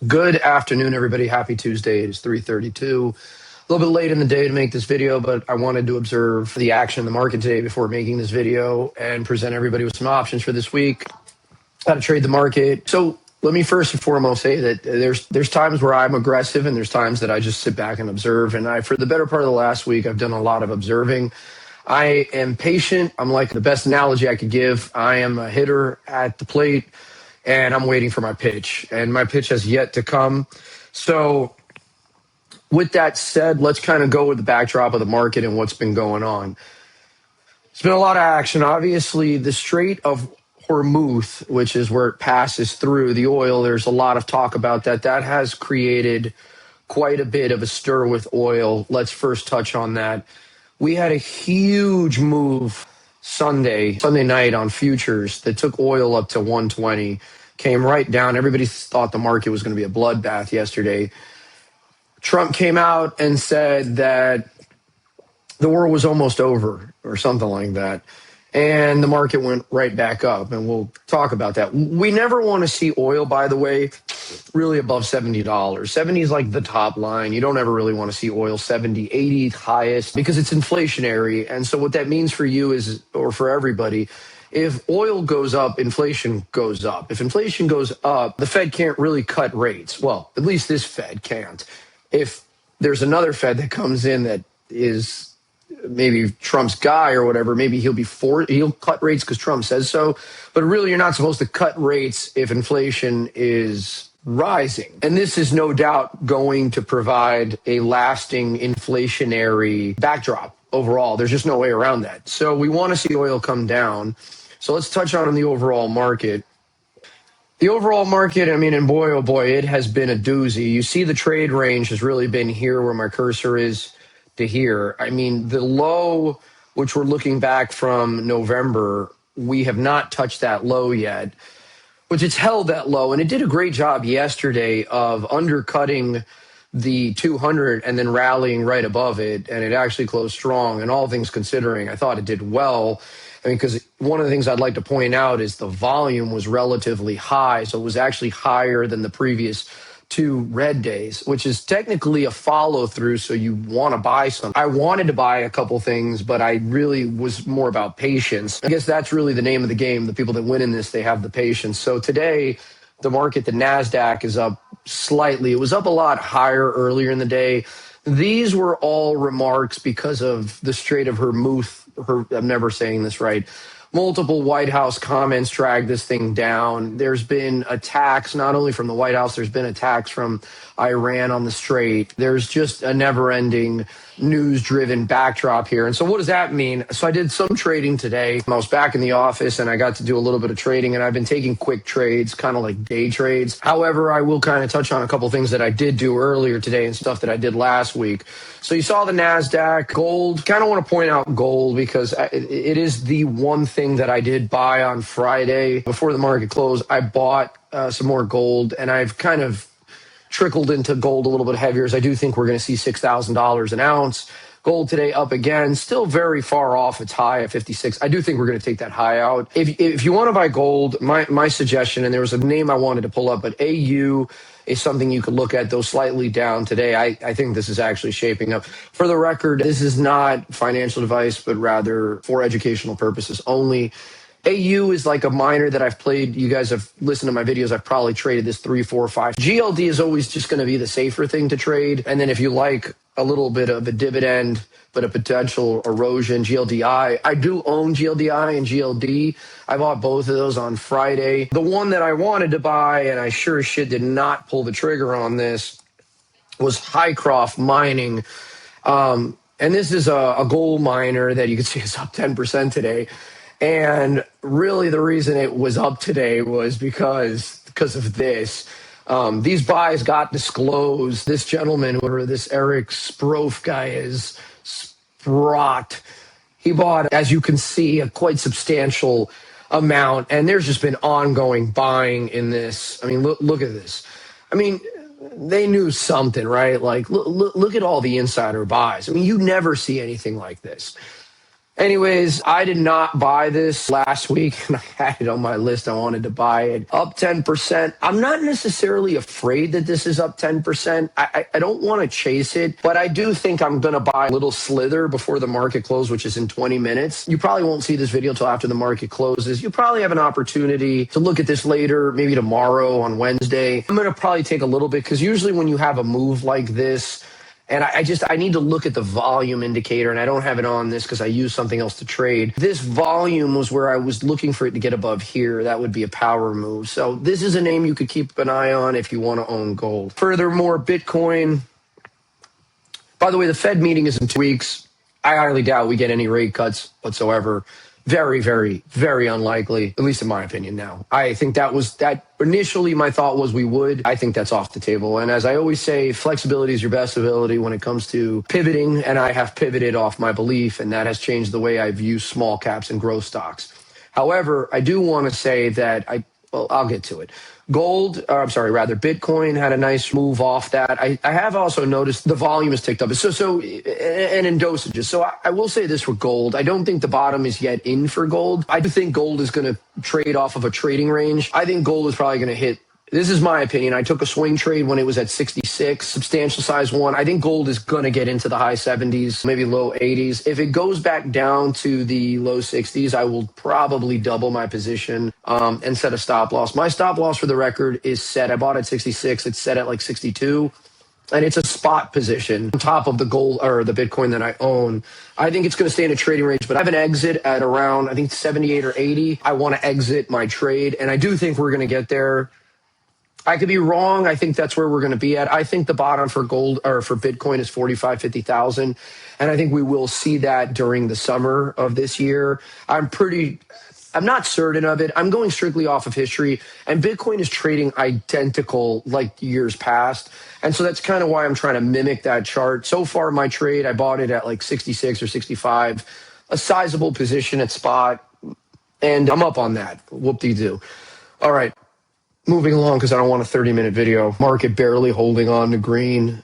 Good afternoon, everybody. Happy Tuesday. It is 3:32. A little bit late in the day to make this video, but I wanted to observe the action in the market today before making this video and present everybody with some options for this week, how to trade the market. So let me first and foremost say that there's times where I'm aggressive and there's times that I just sit back and observe. And for the better part of the last week, I've done a lot of observing. I am patient. I'm like the best analogy I could give. I am a hitter at the plate and I'm waiting for my pitch, and my pitch has yet to come. So with that said, let's kind of go with the backdrop of the market and what's been going on. It's been a lot of action. Obviously, the Strait of Hormuz, which is where it passes through the oil, there's a lot of talk about that. That has created quite a bit of a stir with oil. Let's first touch on that. We had a huge move Sunday night on futures that took oil up to 120, came right down. Everybody thought the market was going to be a bloodbath yesterday. Trump came out and said that the war was almost over or something like that. And the market went right back up, and we'll talk about that. We never want to see oil, by the way, really above $70. 70 is like the top line. You don't ever really want to see oil 70, 80 highest because it's inflationary. And so what that means for you is, or for everybody, if oil goes up, inflation goes up. If inflation goes up, the Fed can't really cut rates. Well, at least this Fed can't. If there's another Fed that comes in that is maybe Trump's guy or whatever, maybe he'll cut rates because Trump says so. But really, you're not supposed to cut rates if inflation is rising. And this is no doubt going to provide a lasting inflationary backdrop overall. There's just no way around that. So we want to see oil come down. So let's touch on the overall market. The overall market, I mean, and boy, oh boy, it has been a doozy. You see the trade range has really been here where my cursor is to here. I mean, the low, which we're looking back from November, we have not touched that low yet, which it's held that low. And it did a great job yesterday of undercutting the 200 and then rallying right above it. And it actually closed strong. And all things considering, I thought it did well. I mean, because one of the things I'd like to point out is the volume was relatively high. So it was actually higher than the previous two red days, which is technically a follow through. So you want to buy some. I wanted to buy a couple things, but I really was more about patience. I guess that's really the name of the game. The people that win in this, they have the patience. So today, the market, the Nasdaq is up slightly. It was up a lot higher earlier in the day. These were all remarks because of the Strait of Hormuz. I'm never saying this right. Multiple White House comments drag this thing down. There's been attacks, not only from the White House, there's been attacks from Iran on the Strait. There's just a never-ending news-driven backdrop here. And so what does that mean? So I did some trading today. I was back in the office, and I got to do a little bit of trading, and I've been taking quick trades, kind of like day trades. However, I will kind of touch on a couple things that I did do earlier today and stuff that I did last week. So you saw the Nasdaq, gold. Kind of want to point out gold because it is the one thing that I did buy on Friday before the market closed. I bought some more gold, and I've kind of trickled into gold a little bit heavier, as I do think we're going to see $6,000 an ounce. Gold today up again, still very far off its high at 56. I do think we're going to take that high out. If you want to buy gold, my suggestion, and there was a name I wanted to pull up, but AU is something you could look at, though slightly down today. I think this is actually shaping up. For the record, this is not financial advice, but rather for educational purposes only. AU is like a miner that I've played. You guys have listened to my videos. I've probably traded this 3, 4, 5. GLD is always just going to be the safer thing to trade. And then if you like a little bit of a dividend, but a potential erosion, GLDI. I do own GLDI and GLD. I bought both of those on Friday. The one that I wanted to buy, and I sure as shit did not pull the trigger on this, was Highcroft Mining. And this is a gold miner that you can see is up 10% today. And really the reason it was up today was because of this. These buys got disclosed. This gentleman, whoever this Eric Sprof guy is, Sprott, he bought, as you can see, a quite substantial amount. And there's just been ongoing buying in this. I mean, look at this. I mean, they knew something, right? Like, look at all the insider buys. I mean, you never see anything like this. Anyways, I did not buy this last week, and I had it on my list. I wanted to buy it. Up 10%. I'm not necessarily afraid that this is up 10%. I don't want to chase it, but I do think I'm going to buy a little slither before the market close, which is in 20 minutes. You probably won't see this video till after the market closes. You probably have an opportunity to look at this later, maybe tomorrow on Wednesday. I'm going to probably take a little bit because usually when you have a move like this, and I need to look at the volume indicator, and I don't have it on this because I use something else to trade. This volume was where I was looking for it to get above here. That would be a power move. So this is a name you could keep an eye on if you want to own gold. Furthermore, Bitcoin. By the way, the Fed meeting is in 2 weeks. I highly doubt we get any rate cuts whatsoever. Very, very, very unlikely, at least in my opinion now. I think that initially my thought was we would. I think that's off the table. And as I always say, flexibility is your best ability when it comes to pivoting. And I have pivoted off my belief, and that has changed the way I view small caps and growth stocks. However, I do want to say that I'll get to it. Bitcoin had a nice move off that. I have also noticed the volume has ticked up. And in dosages. So I will say this for gold. I don't think the bottom is yet in for gold. I do think gold is going to trade off of a trading range. I think gold is probably going to hit. This is my opinion. I took a swing trade when it was at 66, substantial size one. I think gold is going to get into the high 70s, maybe low 80s. If it goes back down to the low 60s, I will probably double my position and set a stop loss. My stop loss for the record is set. I bought at 66. It's set at like 62. And it's a spot position on top of the gold or the Bitcoin that I own. I think it's going to stay in a trading range, but I have an exit at around, I think 78 or 80. I want to exit my trade. And I do think we're going to get there. I could be wrong. I think that's where we're going to be at. I think the bottom for gold or for Bitcoin is 45, 50,000. And I think we will see that during the summer of this year. I'm not certain of it. I'm going strictly off of history, and Bitcoin is trading identical like years past. And so that's kind of why I'm trying to mimic that chart. So far, my trade, I bought it at like 66 or 65, a sizable position at spot. And I'm up on that. Whoop-de-doo. All right. Moving along because I don't want a 30-minute video. Market barely holding on to green.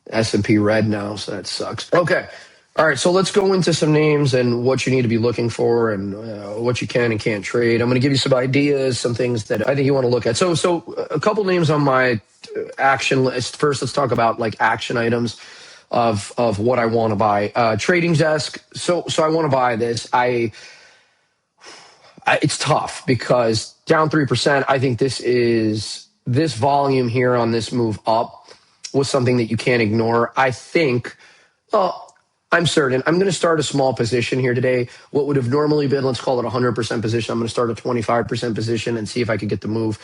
S&P red now, so that sucks. Okay. All right, so let's go into some names and what you need to be looking for and what you can and can't trade. I'm going to give you some ideas, some things that I think you want to look at. So a couple names on my action list. First, let's talk about like action items of what I want to buy. Trading desk. So I want to buy this. It's tough because down 3%. I think this volume here on this move up was something that you can't ignore. I think, I'm certain I'm going to start a small position here today. What would have normally been, let's call it 100% position. I'm going to start a 25% position and see if I could get the move.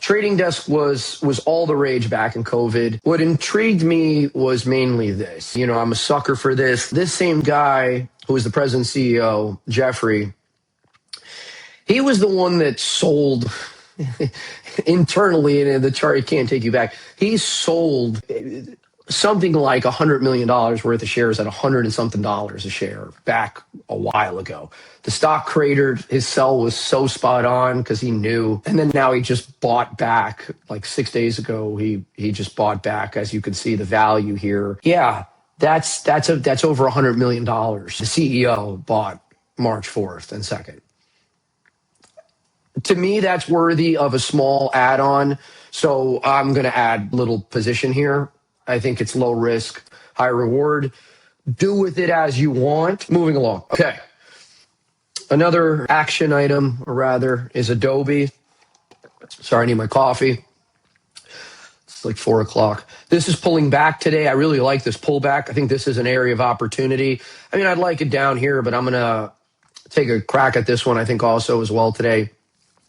Trading desk was all the rage back in COVID. What intrigued me was mainly this. You know, I'm a sucker for this. This same guy who was the president and CEO, Jeffrey, he was the one that sold internally, and the chart can't take you back. He sold something like $100 million worth of shares at $100 and something a share back a while ago. The stock cratered. His sell was so spot on because he knew. And then now he just bought back like 6 days ago. He just bought back, as you can see, the value here. Yeah, that's over $100 million. The CEO bought March 4th and 2nd. To me, that's worthy of a small add-on. So I'm going to add little position here. I think it's low risk, high reward. Do with it as you want. Moving along. Okay. Another action item, or rather, is Adobe. Sorry, I need my coffee. It's like 4 o'clock. This is pulling back today. I really like this pullback. I think this is an area of opportunity. I mean, I'd like it down here, but I'm going to take a crack at this one, I think, also as well today.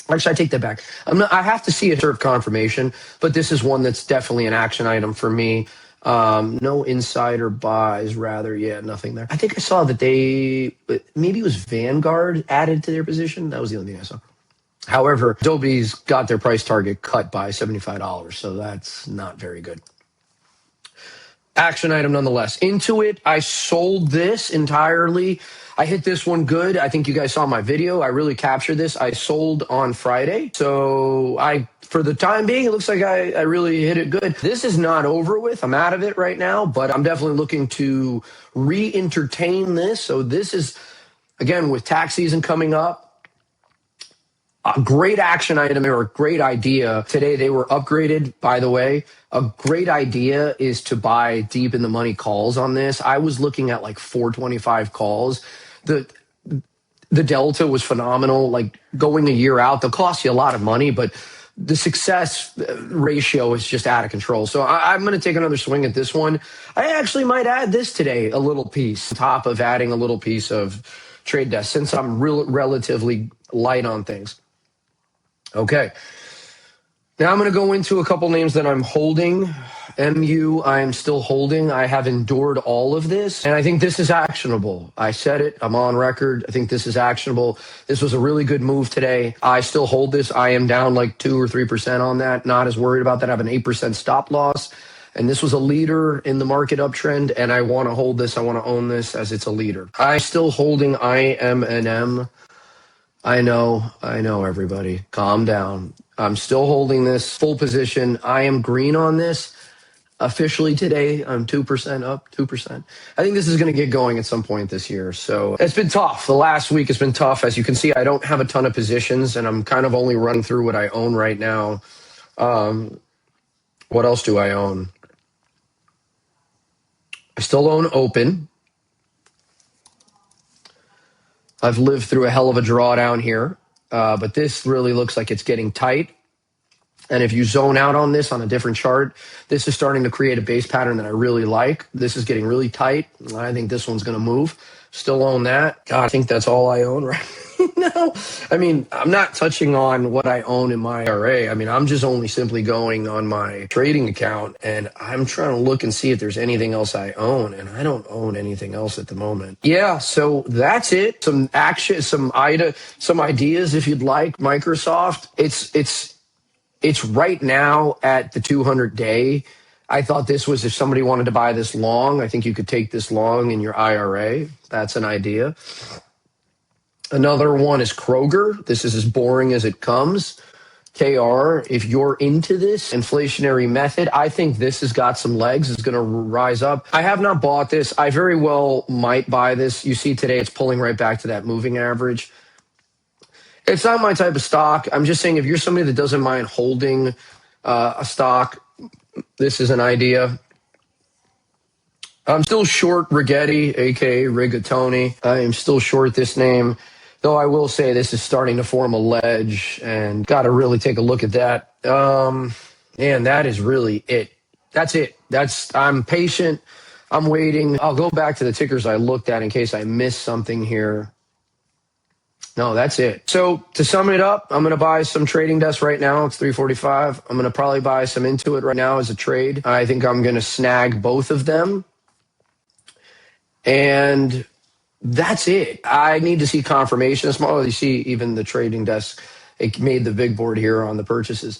Actually, I take that back. I have to see a serve confirmation, but this is one that's definitely an action item for me. No insider buys, rather. Yeah, nothing there. I think I saw that maybe it was Vanguard added to their position. That was the only thing I saw. However, Adobe's got their price target cut by $75, so that's not very good. Action item nonetheless. Intuit, I sold this entirely. I hit this one good. I think you guys saw my video. I really captured this. I sold on Friday. So for the time being, it looks like I really hit it good. This is not over with. I'm out of it right now, but I'm definitely looking to re-entertain this. So this is again, with tax season coming up, a great action item or a great idea. Today they were upgraded, by the way. A great idea is to buy deep in the money calls on this. I was looking at like 425 calls. The delta was phenomenal. Like going a year out, they'll cost you a lot of money, but the success ratio is just out of control. So I'm going to take another swing at this one. I actually might add this today, a little piece, on top of adding a little piece of trade desk, since I'm relatively light on things. Okay. Now I'm going to go into a couple names that I'm holding. MU, I am still holding. I have endured all of this, and I think this is actionable. I said it. I'm on record. I think this is actionable. This was a really good move today. I still hold this. I am down like 2 or 3% on that. Not as worried about that. I have an 8% stop loss, and this was a leader in the market uptrend, and I want to hold this. I want to own this as it's a leader. I'm still holding IMNM. I know, everybody. Calm down. I'm still holding this full position. I am green on this. Officially today, I'm 2% up, 2%. I think this is going to get going at some point this year. So it's been tough. The last week has been tough. As you can see, I don't have a ton of positions, and I'm kind of only running through what I own right now. What else do I own? I still own Open. I've lived through a hell of a drawdown here, but this really looks like it's getting tight. And if you zone out on this on a different chart, this is starting to create a base pattern that I really like. This is getting really tight. I think this one's going to move. Still own that. God, I think that's all I own right now. I mean, I'm not touching on what I own in my IRA. I mean, I'm just only simply going on my trading account, and I'm trying to look and see if there's anything else I own, and I don't own anything else at the moment. Yeah, so that's it. Some action, some ideas if you'd like. Microsoft, it's right now at the 200-day. I thought this was, if somebody wanted to buy this long, I think you could take this long in your IRA. That's an idea. Another one is Kroger. This is as boring as it comes. KR, if you're into this inflationary method, I think this has got some legs. It's going to rise up. I have not bought this. I very well might buy this. You see today it's pulling right back to that moving average. It's not my type of stock. I'm just saying if you're somebody that doesn't mind holding a stock, this is an idea. I'm still short Rigetti, a.k.a. Rigatoni. I am still short this name, though I will say this is starting to form a ledge, and got to really take a look at that. And that is really it. That's it. I'm patient. I'm waiting. I'll go back to the tickers I looked at in case I missed something here. No, that's it. So to sum it up, I'm going to buy some trading desk right now. It's 345. I'm going to probably buy some Intuit right now as a trade. I think I'm going to snag both of them. And that's it. I need to see confirmation. You see even the trading desk, it made the big board here on the purchases.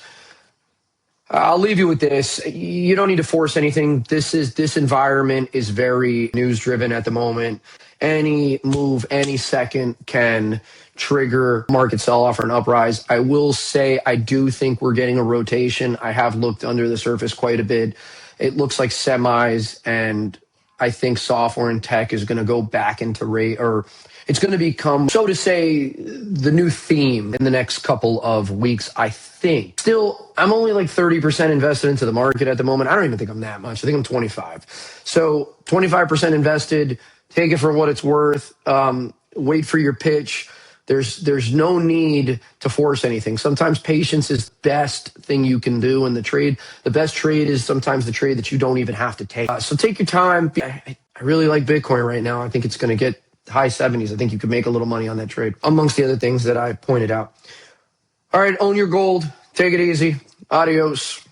I'll leave you with this. You don't need to force anything. This environment is very news driven at the moment. Any move, any second can trigger market sell-off or an uprise. I will say I do think we're getting a rotation. I have looked under the surface quite a bit. It looks like semis, and I think software and tech is going to go back into rate, or it's going to become, so to say, the new theme in the next couple of weeks, I think. Still, I'm only like 30% invested into the market at the moment. I don't even think I'm that much. I think I'm 25. So 25% invested. Take it for what it's worth. Wait for your pitch. There's no need to force anything. Sometimes patience is the best thing you can do in the trade. The best trade is sometimes the trade that you don't even have to take. So take your time. I really like Bitcoin right now. I think it's going to get high 70s. I think you could make a little money on that trade, amongst the other things that I pointed out. All right, own your gold. Take it easy. Adios.